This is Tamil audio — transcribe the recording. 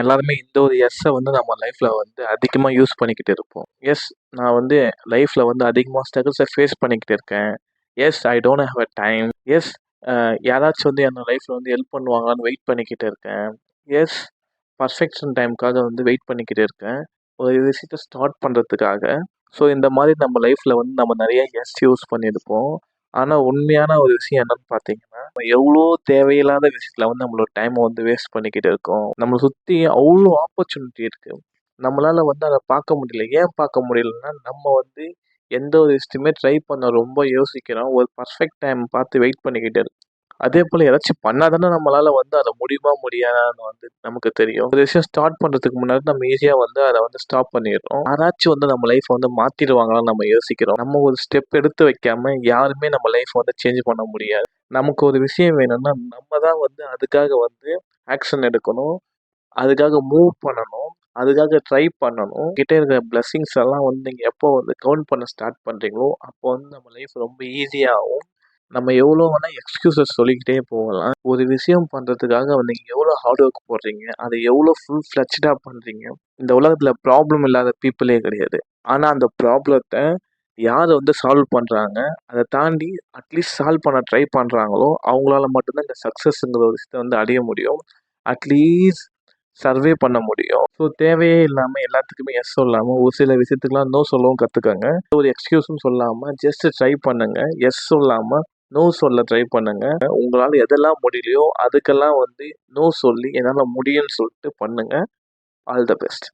எல்லாருமே இந்த ஒரு எஸ்ஸை வந்து நம்ம லைஃப்பில் வந்து அதிகமாக யூஸ் பண்ணிக்கிட்டு இருப்போம். எஸ், நான் வந்து லைஃப்பில் வந்து அதிகமாக ஸ்ட்ரகிள்ஸை ஃபேஸ் பண்ணிக்கிட்டு இருக்கேன். Yes, I don't have a time. Yes, யாராச்சும் வந்து என்னோட லைஃப்பில் வந்து ஹெல்ப் பண்ணுவாங்களான்னு வெயிட் பண்ணிக்கிட்டு இருக்கேன். எஸ், பர்ஃபெக்ஷன் டைமுக்காக வந்து வெயிட் பண்ணிக்கிட்டு இருக்கேன், ஒரு விஷயத்தை ஸ்டார்ட் பண்ணுறதுக்காக. ஸோ இந்த மாதிரி நம்ம லைஃப்பில் வந்து நம்ம நிறைய எஸ் யூஸ் பண்ணியிருப்போம். ஆனால் உண்மையான ஒரு விஷயம் என்னன்னு பார்த்தீங்கன்னா, நம்ம எவ்வளோ தேவையில்லாத விஷயத்தில் வந்து நம்மளோட டைமை வந்து வேஸ்ட் பண்ணிக்கிட்டு இருக்கோம். நம்மளை சுற்றி அவ்வளோ ஆப்பர்ச்சுனிட்டி இருக்குது, நம்மளால் வந்து அதை பார்க்க முடியல. ஏன் பார்க்க முடியலன்னா, நம்ம வந்து எந்த ஒரு விஷயத்தையுமே ட்ரை பண்ண ரொம்ப யோசிக்கிறோம். ஒரு பர்ஃபெக்ட் டைம் பார்த்து வெயிட் பண்ணிக்கிட்டு இருக்கோம். அதே போல் ஏதாச்சும் பண்ணால் தானே நம்மளால் வந்து அதை முடியுமா முடியாதான்னு வந்து நமக்கு தெரியும். ஒரு விஷயம் ஸ்டார்ட் பண்ணுறதுக்கு முன்னாடி நம்ம ஈஸியாக வந்து அதை வந்து ஸ்டாப் பண்ணிடுறோம். யாராச்சும் வந்து நம்ம லைஃப்பை வந்து மாற்றிடுவாங்களான்னு நம்ம யோசிக்கிறோம். நம்ம ஒரு ஸ்டெப் எடுத்து வைக்காமல் யாருமே நம்ம லைஃப்பை வந்து சேஞ்ச் பண்ண முடியாது. நமக்கு ஒரு விஷயம் வேணும்னா நம்ம தான் வந்து அதுக்காக வந்து ஆக்ஷன் எடுக்கணும், அதுக்காக மூவ் பண்ணணும், அதுக்காக ட்ரை பண்ணணும். கிட்ட இருக்கிற பிளெஸிங்ஸ் எல்லாம் வந்து நீங்கள் எப்போ வந்து கவுண்ட் பண்ண ஸ்டார்ட் பண்ணுறீங்களோ அப்போ வந்து நம்ம லைஃப் ரொம்ப ஈஸியாகும். நம்ம எவ்வளோ வேணால் எக்ஸ்கியூசஸ் சொல்லிக்கிட்டே போகலாம். ஒரு விஷயம் பண்ணுறதுக்காக நீங்கள் எவ்வளோ ஹார்ட் ஒர்க் போடுறீங்க, அதை எவ்வளோ ஃபுல் ஃப்ளெட்ஜ்டாக பண்ணுறீங்க. இந்த உலகத்தில் ப்ராப்ளம் இல்லாத பீப்புளே கிடையாது. ஆனால் அந்த ப்ராப்ளத்தை யார் வந்து சால்வ் பண்ணுறாங்க, அதை தாண்டி அட்லீஸ்ட் சால்வ் பண்ண ட்ரை பண்ணுறாங்களோ அவங்களால மட்டும்தான் இந்த சக்ஸஸ்ங்கிற ஒரு விஷயத்தை வந்து அடைய முடியும். அட்லீஸ்ட் சர்வே பண்ண முடியும். ஸோ தேவையே இல்லாமல் எல்லாத்துக்குமே எஸ் சொல்லாமல் ஒரு சில விஷயத்துக்குலாம் நோ சொல்லவும் கற்றுக்கங்க. ஒரு எக்ஸ்கியூஸும் சொல்லாமல் ஜஸ்ட் ட்ரை பண்ணுங்க. எஸ் சொல்லாமல் நோ சொல்ல ட்ரை பண்ணுங்க. உங்களால் எதெல்லாம் முடியலையோ அதுக்கெல்லாம் வந்து நோ சொல்லி என்னால் முடியும்னு சொல்லிட்டு பண்ணுங்க. All the best.